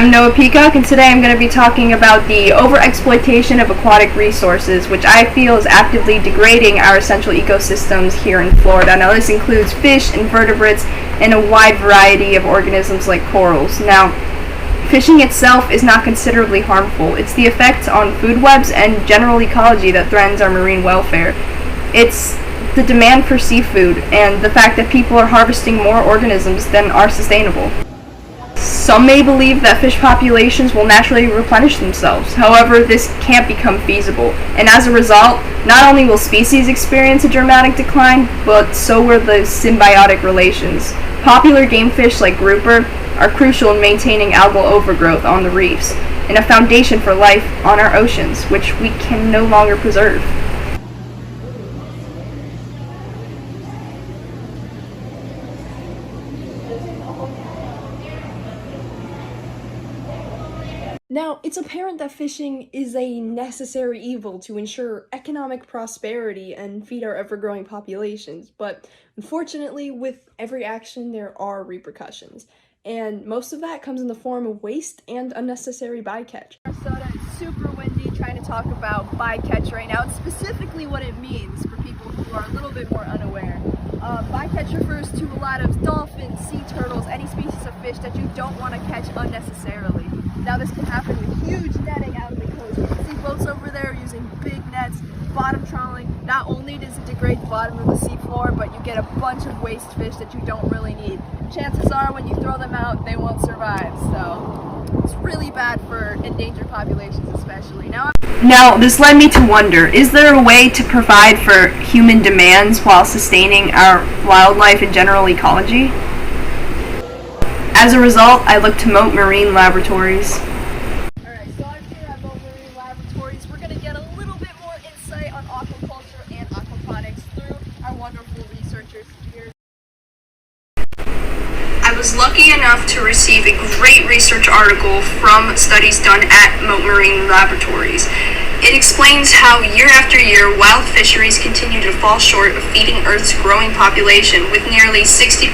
I'm Noah Peacock, and today I'm going to be talking about the overexploitation of aquatic resources, which I feel is actively degrading our essential ecosystems here in Florida. Now, this includes fish, invertebrates, and a wide variety of organisms like corals. Now, fishing itself is not considerably harmful. It's the effects on food webs and general ecology that threatens our marine welfare. It's the demand for seafood and the fact that people are harvesting more organisms than are sustainable. Some may believe that fish populations will naturally replenish themselves. However, this can't become feasible, and as a result, not only will species experience a dramatic decline, but so will the symbiotic relations. Popular game fish like grouper are crucial in maintaining algal overgrowth on the reefs, and a foundation for life on our oceans, which we can no longer preserve. Now, it's apparent that fishing is a necessary evil to ensure economic prosperity and feed our ever-growing populations, but unfortunately, with every action, there are repercussions, and most of that comes in the form of waste and unnecessary bycatch. Minnesota, it's super windy, trying to talk about bycatch right now, and specifically what it means for people who are a little bit more unaware. Bycatch refers to a lot of dolphins, sea turtles, any species of fish that you don't want to catch unnecessarily. Now this can happen with huge netting out on the coast. You can see boats over there using big nets, bottom trawling. Not only does it degrade the bottom of the seafloor, but you get a bunch of waste fish that you don't really need. Chances are when you throw them out, they won't survive, so it's really bad for endangered populations especially. Now, this led me to wonder, is there a way to provide for human demands while sustaining our wildlife and general ecology? As a result, I looked to Mote Marine Laboratories. Alright, so I'm here at Mote Marine Laboratories. We're going to get a little bit more insight on aquaculture and aquaponics through our wonderful researchers here. I was lucky enough to receive a great research article from studies done at Mote Marine Laboratories. It explains how year after year wild fisheries continue to fall short of feeding Earth's growing population, with nearly 60%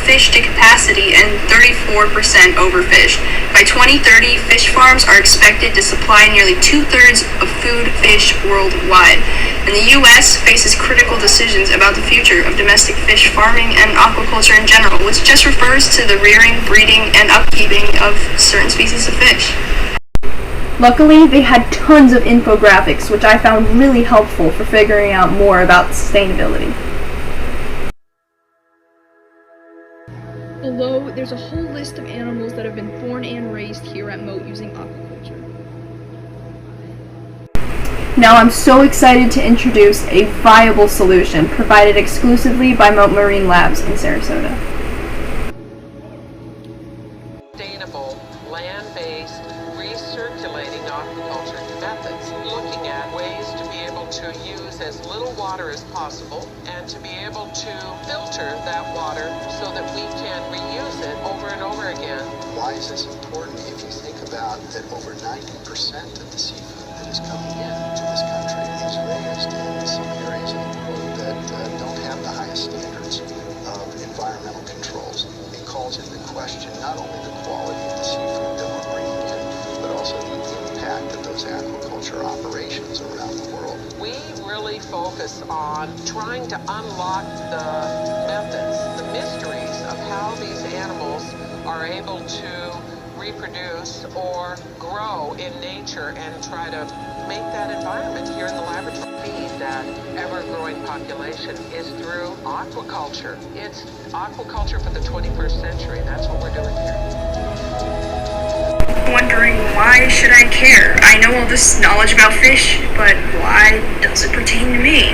fish to capacity and 34% overfished. By 2030, fish farms are expected to supply nearly 2/3 of food fish worldwide. And the U.S. faces critical decisions about the future of domestic fish farming and aquaculture in general, which just refers to the rearing, breeding, and upkeeping of certain species of fish. Luckily, they had tons of infographics, which I found really helpful for figuring out more about sustainability. Below, there's a whole list of animals that have been born and raised here at Mote using aquaculture. Now I'm so excited to introduce a viable solution provided exclusively by Mote Marine Labs in Sarasota. Sustainable, land-based, recirculating aquaculture methods, looking at ways to be able to use as little water as possible and to be able to filter that water so that we can reuse it over and over again. Why is this important? If you think about that, over 90% of the seafood that is coming into this country is raised in some areas of the world that don't have the highest standards of environmental controls. It calls into question not only the quality of the seafood that we're bringing in, but also the impact of those aquaculture operations around the world. We really focus on trying to unlock the methods, the mysteries of how these animals are able to reproduce or grow in nature and try to make that environment here in the laboratory. Feed that ever-growing population is through aquaculture. It's aquaculture for the 21st century. That's what we're doing here. Wondering, why should I care? I know all this knowledge about fish, but why does it pertain to me?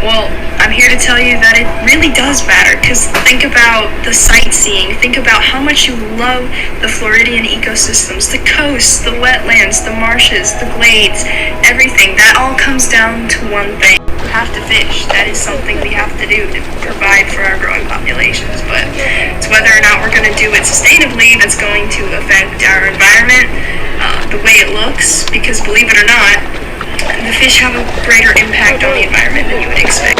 Well, I'm here to tell you that it really does matter, because think about the sightseeing, think about how much you love the Floridian ecosystems, the coasts, the wetlands, the marshes, the glades, everything. That all comes down to one thing. We have to fish. That is something we have to do to provide for our growing populations, but it's whether or not we're going to do it sustainably that's going to affect our environment, the way it looks, because believe it or not, the fish have a greater impact on the environment than you would expect.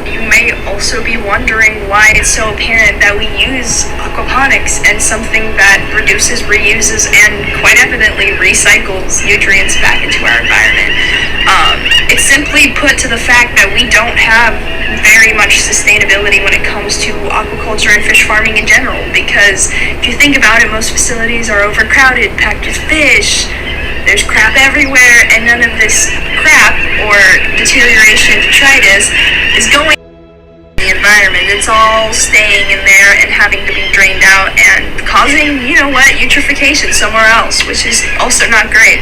You may also also be wondering why it's so apparent that we use aquaponics and something that reduces, reuses, and quite evidently recycles nutrients back into our environment. It's simply put to the fact that we don't have very much sustainability when it comes to aquaculture and fish farming in general, because if you think about it, most facilities are overcrowded, packed with fish, there's crap everywhere, and none of this crap or deterioration, detritus, is going in the environment. It's all staying in there and having to be drained out and causing, eutrophication somewhere else, which is also not great.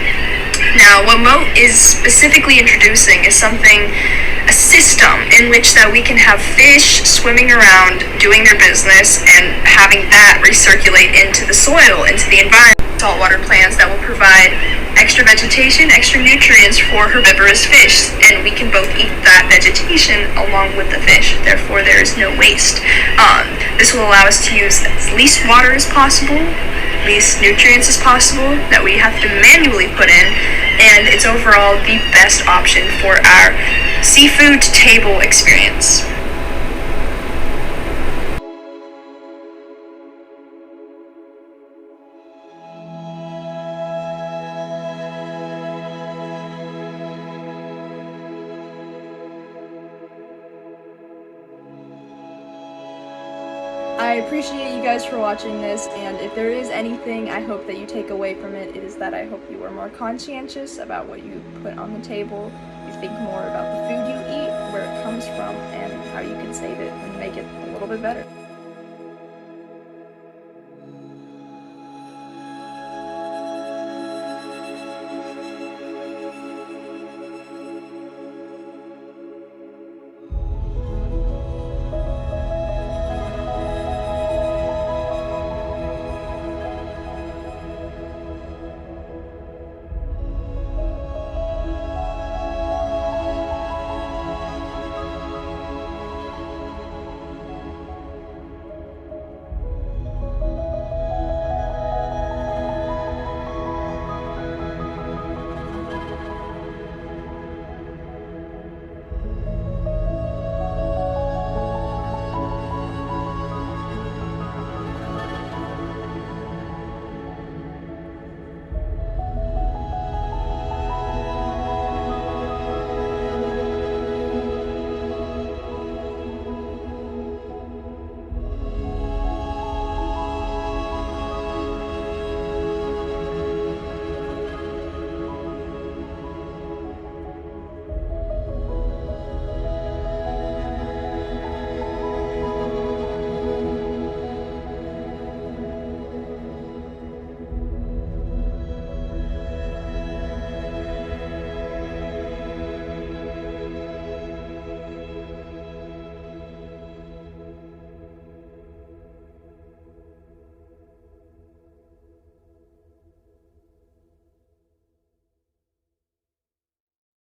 Now, what Moat is specifically introducing is a system in which that we can have fish swimming around, doing their business, and having that recirculate into the soil, into the environment. Saltwater plants that will provide extra vegetation, extra nutrients for herbivorous fish, and we can both eat that vegetation along with the fish. Therefore, there is no waste. This will allow us to use as least water as possible, least nutrients as possible that we have to manually put in, and it's overall the best option for our seafood table experience. I appreciate you guys for watching this, and if there is anything I hope that you take away from it, it is that I hope you are more conscientious about what you put on the table, you think more about the food you eat, where it comes from, and how you can save it and make it a little bit better.